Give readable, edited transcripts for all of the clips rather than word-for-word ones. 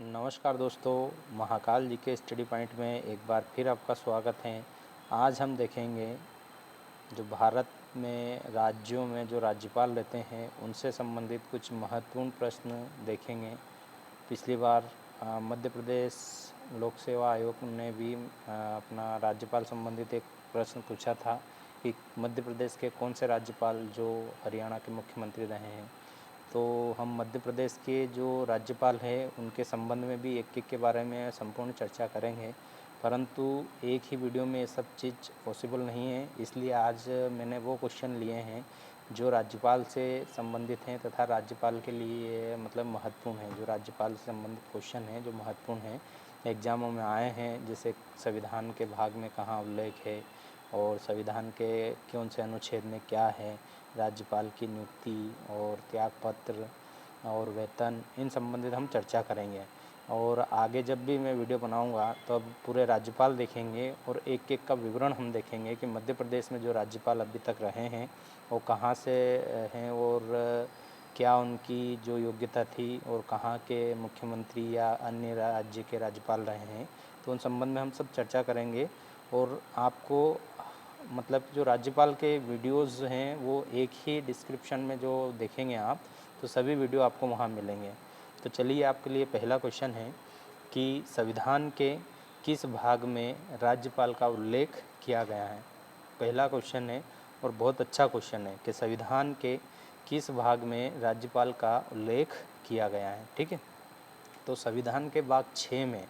नमस्कार दोस्तों, महाकाल जी के स्टडी पॉइंट में एक बार फिर आपका स्वागत है। आज हम देखेंगे जो भारत में राज्यों में जो राज्यपाल रहते हैं उनसे संबंधित कुछ महत्वपूर्ण प्रश्न देखेंगे। पिछली बार मध्य प्रदेश लोक सेवा आयोग ने भी अपना राज्यपाल संबंधित एक प्रश्न पूछा था कि मध्य प्रदेश के कौन से राज्यपाल जो हरियाणा के मुख्यमंत्री रहे हैं। तो हम मध्य प्रदेश के जो राज्यपाल हैं उनके संबंध में भी एक के बारे में संपूर्ण चर्चा करेंगे, परंतु एक ही वीडियो में ये सब चीज़ पॉसिबल नहीं है। इसलिए आज मैंने वो क्वेश्चन लिए हैं जो राज्यपाल से संबंधित हैं तथा राज्यपाल के लिए मतलब महत्वपूर्ण हैं। जो राज्यपाल से संबंधित क्वेश्चन हैं जो महत्वपूर्ण हैं, एग्ज़ामों में आए हैं, जैसे संविधान के भाग में कहाँ उल्लेख है और संविधान के कौन से अनुच्छेद में क्या है, राज्यपाल की नियुक्ति और त्यागपत्र और वेतन, इन संबंधित हम चर्चा करेंगे। और आगे जब भी मैं वीडियो बनाऊंगा तो अब पूरे राज्यपाल देखेंगे और एक एक का विवरण हम देखेंगे कि मध्य प्रदेश में जो राज्यपाल अभी तक रहे हैं वो कहाँ से हैं और क्या उनकी जो योग्यता थी और कहाँ के मुख्यमंत्री या अन्य राज्य के राज्यपाल रहे हैं, तो उन संबंध में हम सब चर्चा करेंगे। और आपको मतलब जो राज्यपाल के वीडियोज़ हैं वो एक ही डिस्क्रिप्शन में जो देखेंगे आप, तो सभी वीडियो आपको वहाँ मिलेंगे। तो चलिए, आपके लिए पहला क्वेश्चन है कि संविधान के किस भाग में राज्यपाल का उल्लेख किया गया है। पहला क्वेश्चन है और बहुत अच्छा क्वेश्चन है कि संविधान के किस भाग में राज्यपाल का उल्लेख किया गया है। ठीक है, तो संविधान के भाग 6 में,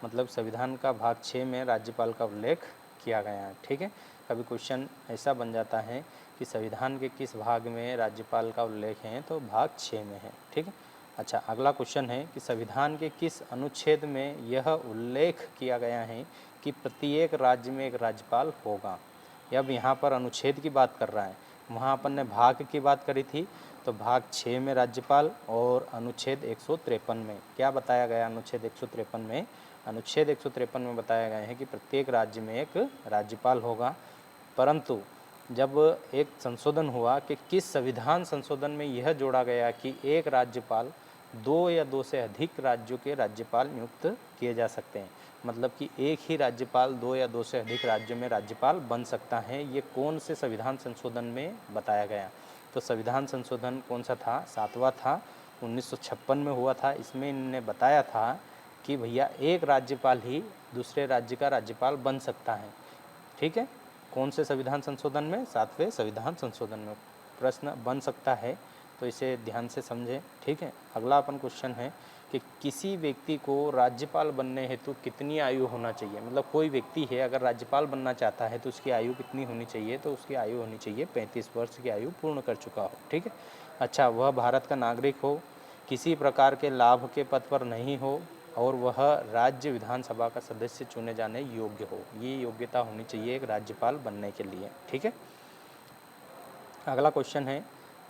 मतलब संविधान का भाग 6 में राज्यपाल का उल्लेख किया गया है। ठीक है, कभी क्वेश्चन ऐसा बन जाता है कि संविधान के किस भाग में राज्यपाल का उल्लेख है, तो भाग 6 में है। ठीक है, अच्छा, अगला क्वेश्चन है कि संविधान के किस अनुच्छेद में यह उल्लेख किया गया है कि प्रत्येक राज्य में एक राज्यपाल होगा। अब यहाँ पर अनुच्छेद की बात कर रहा है, वहाँ अपन ने भाग की बात करी थी, तो भाग 6 में राज्यपाल और अनुच्छेद 153 में क्या बताया गया। अनुच्छेद 153 में, अनुच्छेद 153 में बताया गया है कि प्रत्येक राज्य में एक राज्यपाल होगा। परंतु जब एक संशोधन हुआ कि किस संविधान संशोधन में यह जोड़ा गया कि एक राज्यपाल 2 या 2 से अधिक राज्यों के राज्यपाल नियुक्त किए जा सकते हैं, मतलब कि एक ही राज्यपाल 2 या 2 से अधिक राज्यों में राज्यपाल बन सकता है, ये कौन से संविधान संशोधन में बताया गया। तो संविधान संशोधन कौन सा था, 7वां था, 1956 में हुआ था। इसमें इन्होंने बताया था कि भैया एक राज्यपाल ही दूसरे राज्य का राज्यपाल बन सकता है। ठीक है, कौन से संविधान संशोधन में, 7वें संविधान संशोधन में प्रश्न बन सकता है, तो इसे ध्यान से समझें। ठीक है, अगला अपन क्वेश्चन है कि किसी व्यक्ति को राज्यपाल बनने हेतु कितनी आयु होना चाहिए। मतलब कोई व्यक्ति है अगर राज्यपाल बनना चाहता है तो उसकी आयु कितनी होनी चाहिए, तो उसकी आयु होनी चाहिए 35 वर्ष की आयु पूर्ण कर चुका हो। ठीक है, अच्छा, वह भारत का नागरिक हो, किसी प्रकार के लाभ के पद पर नहीं हो और वह राज्य विधानसभा का सदस्य चुने जाने योग्य हो। ये योग्यता होनी चाहिए एक राज्यपाल बनने के लिए। ठीक है, अगला क्वेश्चन है,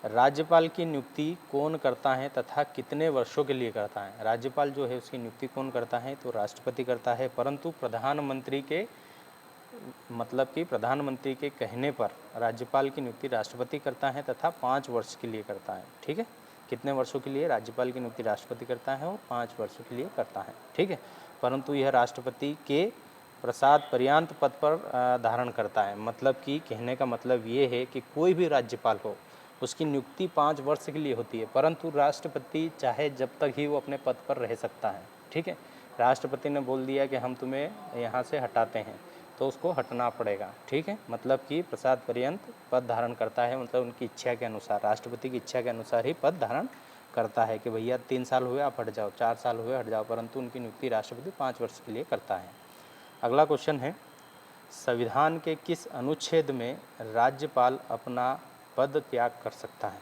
राज्यपाल की नियुक्ति कौन करता है तथा कितने वर्षों के लिए करता है। राज्यपाल जो है उसकी नियुक्ति कौन करता है, तो राष्ट्रपति करता है, परंतु प्रधानमंत्री के मतलब कि प्रधानमंत्री के कहने पर राज्यपाल की नियुक्ति राष्ट्रपति करता है तथा 5 वर्ष के लिए करता है। ठीक है, कितने वर्षों के लिए राज्यपाल की नियुक्ति राष्ट्रपति करता है और 5 वर्षों के लिए करता है। ठीक है, परंतु यह राष्ट्रपति के प्रसाद पर्यंत पद पर धारण करता है। मतलब कि कहने का मतलब ये है कि कोई भी राज्यपाल हो उसकी नियुक्ति 5 वर्ष के लिए होती है, परंतु राष्ट्रपति चाहे जब तक ही वो अपने पद पर रह सकता है। ठीक है, राष्ट्रपति ने बोल दिया कि हम तुम्हें यहाँ से हटाते हैं तो उसको हटना पड़ेगा। ठीक है, मतलब कि प्रसाद पर्यंत पद धारण करता है, मतलब उनकी इच्छा के अनुसार, राष्ट्रपति की इच्छा के अनुसार ही पद धारण करता है कि भैया 3 साल हुए आप हट जाओ, 4 साल हुए हट जाओ, परंतु उनकी नियुक्ति राष्ट्रपति 5 वर्ष के लिए करता है। अगला क्वेश्चन है, संविधान के किस अनुच्छेद में राज्यपाल अपना पद त्याग कर सकता है।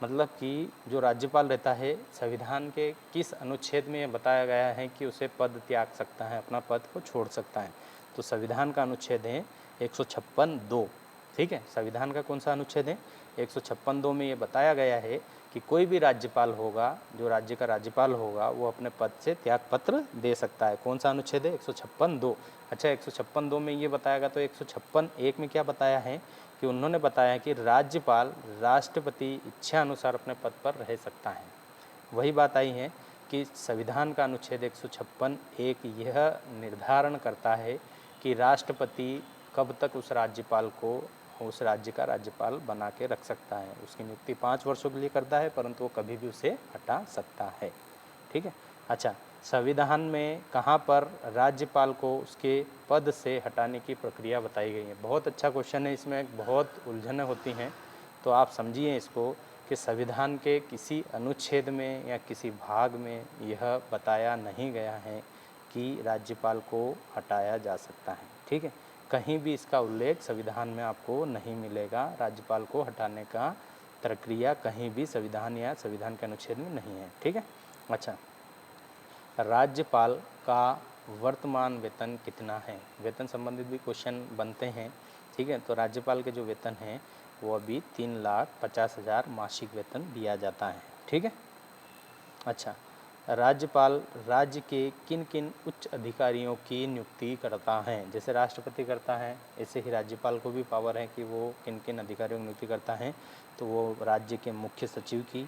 मतलब कि जो राज्यपाल रहता है संविधान के किस अनुच्छेद में बताया गया है कि उसे पद त्याग सकता है, अपना पद को छोड़ सकता है। तो संविधान का अनुच्छेद है 156(2). ठीक है, संविधान का कौन सा अनुच्छेद है, 156(2) में ये बताया गया है कि कोई भी राज्यपाल होगा, जो राज्य का राज्यपाल होगा, वो अपने पद से त्यागपत्र दे सकता है। कौन सा अनुच्छेद है, 156(2). अच्छा, 156(2) में ये बताया गया, तो 156(1) में क्या बताया है कि उन्होंने बताया कि राज्यपाल राष्ट्रपति इच्छा अनुसार अपने पद पर रह सकता है। वही बात आई है कि संविधान का अनुच्छेद 156 एक यह निर्धारण करता है कि राष्ट्रपति कब तक उस राज्यपाल को उस राज्य का राज्यपाल बना के रख सकता है। उसकी नियुक्ति 5 वर्षों के लिए करता है, परंतु वो कभी भी उसे हटा सकता है। ठीक है। अच्छा, संविधान में कहाँ पर राज्यपाल को उसके पद से हटाने की प्रक्रिया बताई गई है। बहुत अच्छा क्वेश्चन है, इसमें बहुत उलझनें होती हैं, तो आप समझिए इसको कि संविधान के किसी अनुच्छेद में या किसी भाग में यह बताया नहीं गया है कि राज्यपाल को हटाया जा सकता है। ठीक है, कहीं भी इसका उल्लेख संविधान में आपको नहीं मिलेगा। राज्यपाल को हटाने का प्रक्रिया कहीं भी संविधान या संविधान के अनुच्छेद में नहीं है। ठीक है। अच्छा, राज्यपाल का वर्तमान वेतन कितना है? वेतन संबंधित भी क्वेश्चन बनते हैं। ठीक है, तो राज्यपाल के जो वेतन हैं वो अभी 3,50,000 मासिक वेतन दिया जाता है। ठीक है। अच्छा, राज्यपाल राज्य के किन किन उच्च अधिकारियों की नियुक्ति करता है? जैसे राष्ट्रपति करता है, ऐसे ही राज्यपाल को भी पावर है कि वो किन किन अधिकारियों की नियुक्ति करता है। तो वो राज्य के मुख्य सचिव की,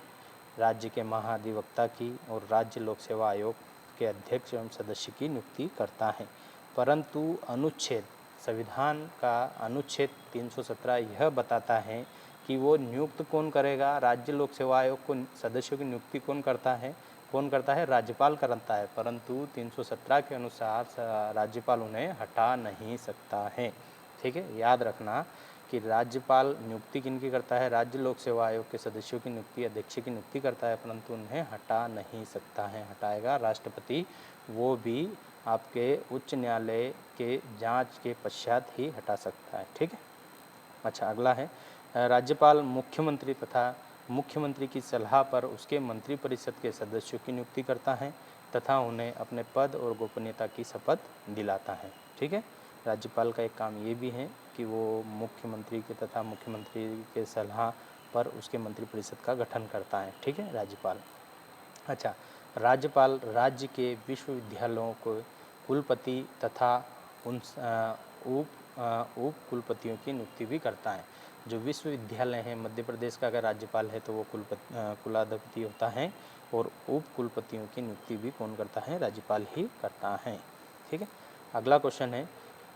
राज्य के महाधिवक्ता की और राज्य लोक सेवा आयोग के अध्यक्ष एवं सदस्य की नियुक्ति करता है। परंतु अनुच्छेद संविधान का अनुच्छेद 317 यह बताता है कि वो नियुक्त कौन करेगा। राज्य लोक सेवा आयोग को सदस्यों की नियुक्ति कौन करता है? राज्यपाल करता है, परंतु 317 के अनुसार राज्यपाल उन्हें हटा नहीं सकता है। ठीक है, याद रखना कि राज्यपाल नियुक्ति किनकी करता है? राज्य लोक सेवा आयोग के सदस्यों की नियुक्ति अध्यक्ष की नियुक्ति करता है, परंतु उन्हें हटा नहीं सकता है। हटाएगा राष्ट्रपति, वो भी आपके उच्च न्यायालय के जांच के पश्चात ही हटा सकता है। ठीक है। अच्छा, अगला है राज्यपाल मुख्यमंत्री की सलाह पर उसके मंत्रिपरिषद के सदस्यों की नियुक्ति करता है तथा उन्हें अपने पद और गोपनीयता की शपथ दिलाता है। ठीक है, राज्यपाल का एक काम ये भी है कि वो मुख्यमंत्री के सलाह पर उसके मंत्रिपरिषद का गठन करता है। ठीक है, राज्यपाल। अच्छा, राज्यपाल राज्य के विश्वविद्यालयों को कुलपति तथा उन उप कुलपतियों की नियुक्ति भी करता है। जो विश्वविद्यालय हैं, मध्य प्रदेश का अगर राज्यपाल है तो वो कुलाधिपति होता है, और उप कुलपतियों की नियुक्ति भी कौन करता है? राज्यपाल ही करता है। ठीक है। अगला क्वेश्चन है,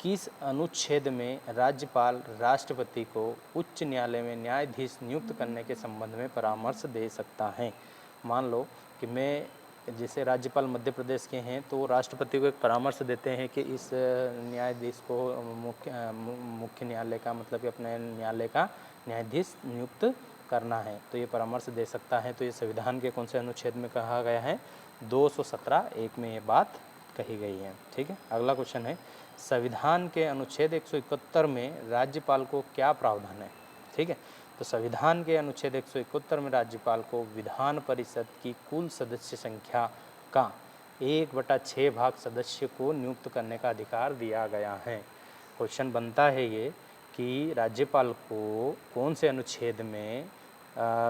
किस अनुच्छेद में राज्यपाल राष्ट्रपति को उच्च न्यायालय में न्यायाधीश नियुक्त करने के संबंध में परामर्श दे सकता है? मान लो कि मैं जैसे राज्यपाल मध्य प्रदेश के हैं तो राष्ट्रपति को एक परामर्श देते हैं कि इस न्यायाधीश को मुख्य न्यायालय का मतलब कि अपने न्यायालय का न्यायाधीश नियुक्त करना है, तो ये परामर्श दे सकता है। तो ये संविधान के कौन से अनुच्छेद में कहा गया है? 217(1) में ये बात कही गई है। ठीक है। अगला क्वेश्चन है, संविधान के अनुच्छेद 171 में राज्यपाल को क्या प्रावधान है? ठीक है, तो संविधान के अनुच्छेद 171 में राज्यपाल को विधान परिषद की कुल सदस्य संख्या का 1/6 भाग सदस्य को नियुक्त करने का अधिकार दिया गया है। क्वेश्चन बनता है ये कि राज्यपाल को कौन से अनुच्छेद में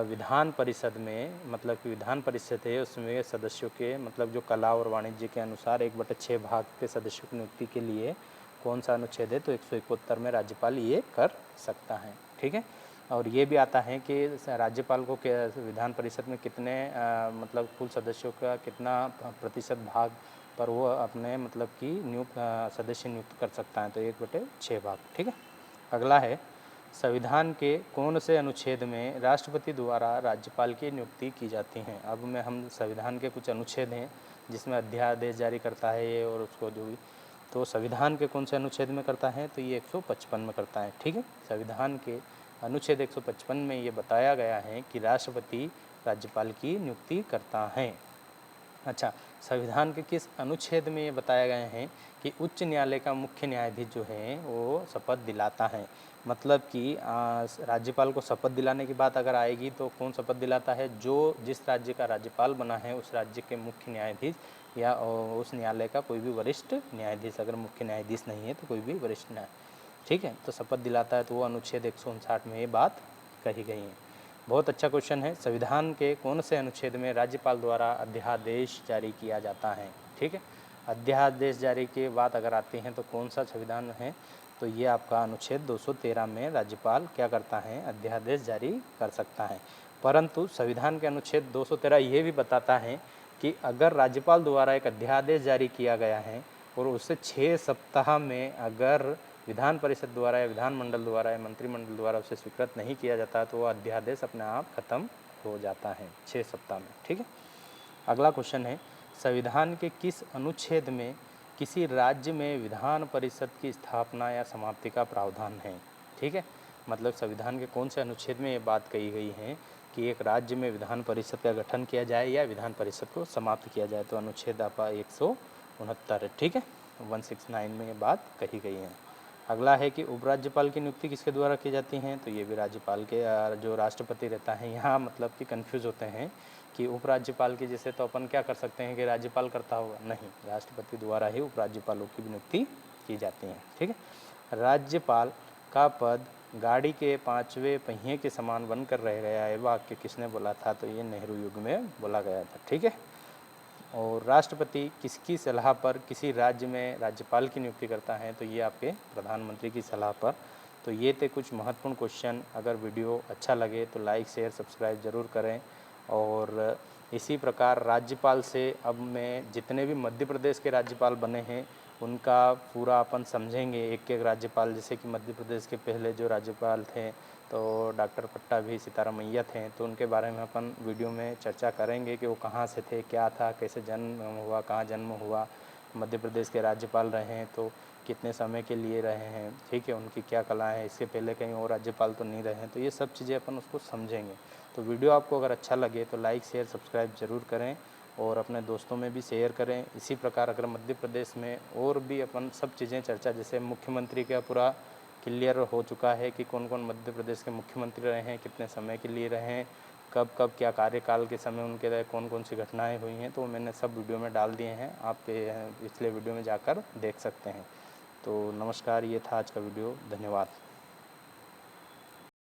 विधान परिषद में, मतलब कि विधान परिषद है उसमें सदस्यों के मतलब जो कला और वाणिज्य के अनुसार 1/6 भाग के सदस्यों की नियुक्ति के लिए कौन सा अनुच्छेद है? तो 171 में राज्यपाल ये कर सकता है। ठीक है। और ये भी आता है कि राज्यपाल को विधान परिषद में कितने मतलब कुल सदस्यों का कितना प्रतिशत भाग पर वो अपने मतलब कि सदस्य नियुक्त कर सकता है, तो 1/6 भाग। ठीक है। अगला है, संविधान के कौन से अनुच्छेद में राष्ट्रपति द्वारा राज्यपाल की नियुक्ति की जाती है? अब में हम संविधान के कुछ अनुच्छेद हैं जिसमें अध्यादेश जारी करता है ये और उसको जो भी, तो संविधान के कौन से अनुच्छेद में करता है? तो ये 155 में करता है। ठीक है, संविधान के अनुच्छेद 155 में ये बताया गया है कि राष्ट्रपति राज्यपाल की नियुक्ति करता है। अच्छा, संविधान के किस अनुच्छेद में ये बताया गया है कि उच्च न्यायालय का मुख्य न्यायाधीश जो है वो शपथ दिलाता है? मतलब कि राज्यपाल को शपथ दिलाने की बात अगर आएगी तो कौन शपथ दिलाता है? जो जिस राज्य का राज्यपाल बना है उस राज्य के मुख्य न्यायाधीश या उस न्यायालय का कोई भी वरिष्ठ न्यायाधीश, अगर मुख्य न्यायाधीश नहीं है तो कोई भी वरिष्ठ न्यायाधीश। ठीक है, तो शपथ दिलाता है, तो वो अनुच्छेद 159 में ये बात कही गई है। बहुत अच्छा क्वेश्चन है, संविधान के कौन से अनुच्छेद में राज्यपाल द्वारा अध्यादेश जारी किया जाता है? ठीक है, अध्यादेश जारी की बात अगर आती है तो कौन सा संविधान है? तो ये आपका अनुच्छेद 213 में राज्यपाल क्या करता है? अध्यादेश जारी कर सकता है। परंतु संविधान के अनुच्छेद 213 ये भी बताता है कि अगर राज्यपाल द्वारा एक अध्यादेश जारी किया गया है और उसे 6 सप्ताह में अगर विधान परिषद द्वारा या विधानमंडल द्वारा या मंत्रिमंडल द्वारा उसे स्वीकृत नहीं किया जाता तो वह अध्यादेश अपने आप खत्म हो जाता है 6 सप्ताह में। ठीक है। अगला क्वेश्चन है, संविधान के किस अनुच्छेद में किसी राज्य में विधान परिषद की स्थापना या समाप्ति का प्रावधान है? ठीक है, मतलब संविधान के कौन से अनुच्छेद में ये बात कही गई है कि एक राज्य में विधान परिषद का गठन किया जाए या विधान परिषद को समाप्त किया जाए? तो अनुच्छेद आपका 169 है। ठीक है, 169 में ये बात कही गई है। अगला है कि उपराज्यपाल की नियुक्ति किसके द्वारा की जाती है? तो ये भी राज्यपाल के जो राष्ट्रपति रहता है। यहाँ मतलब कि कन्फ्यूज़ होते हैं कि उपराज्यपाल की जैसे तो अपन क्या कर सकते हैं कि राज्यपाल करता होगा, नहीं, राष्ट्रपति द्वारा ही उपराज्यपालों की नियुक्ति की जाती है। ठीक है। राज्यपाल का पद गाड़ी के 5वें पहिए के समान बनकर रह गया है, वाक्य किसने बोला था? तो ये नेहरू युग में बोला गया था। ठीक है। और राष्ट्रपति किसकी सलाह पर किसी राज्य में राज्यपाल की नियुक्ति करता है? तो ये आपके प्रधानमंत्री की सलाह पर। तो ये थे कुछ महत्वपूर्ण क्वेश्चन। अगर वीडियो अच्छा लगे तो लाइक शेयर सब्सक्राइब ज़रूर करें। और इसी प्रकार राज्यपाल से अब मैं जितने भी मध्य प्रदेश के राज्यपाल बने हैं उनका पूरा अपन समझेंगे, एक एक राज्यपाल। जैसे कि मध्य प्रदेश के पहले जो राज्यपाल थे तो डॉक्टर पट्टाभी सीतारामैया थे, तो उनके बारे में अपन वीडियो में चर्चा करेंगे कि वो कहाँ से थे, क्या था, कैसे जन्म हुआ, कहाँ जन्म हुआ, मध्य प्रदेश के राज्यपाल रहे हैं तो कितने समय के लिए रहे हैं। ठीक है, उनकी क्या कला है, इससे पहले कहीं और राज्यपाल तो नहीं रहे हैं। तो ये सब चीज़ें अपन उसको समझेंगे। तो वीडियो आपको अगर अच्छा लगे तो लाइक शेयर सब्सक्राइब ज़रूर करें और अपने दोस्तों में भी शेयर करें। इसी प्रकार अगर मध्य प्रदेश में और भी अपन सब चीज़ें चर्चा, जैसे मुख्यमंत्री का पूरा क्लियर हो चुका है कि कौन कौन मध्य प्रदेश के मुख्यमंत्री रहे हैं, कितने समय के लिए रहे हैं, कब कब क्या कार्यकाल के समय उनके रहे, कौन कौन सी घटनाएं हुई हैं, तो मैंने सब वीडियो में डाल दिए हैं। आप पिछले वीडियो में जाकर देख सकते हैं। तो नमस्कार, ये था आज का वीडियो। धन्यवाद।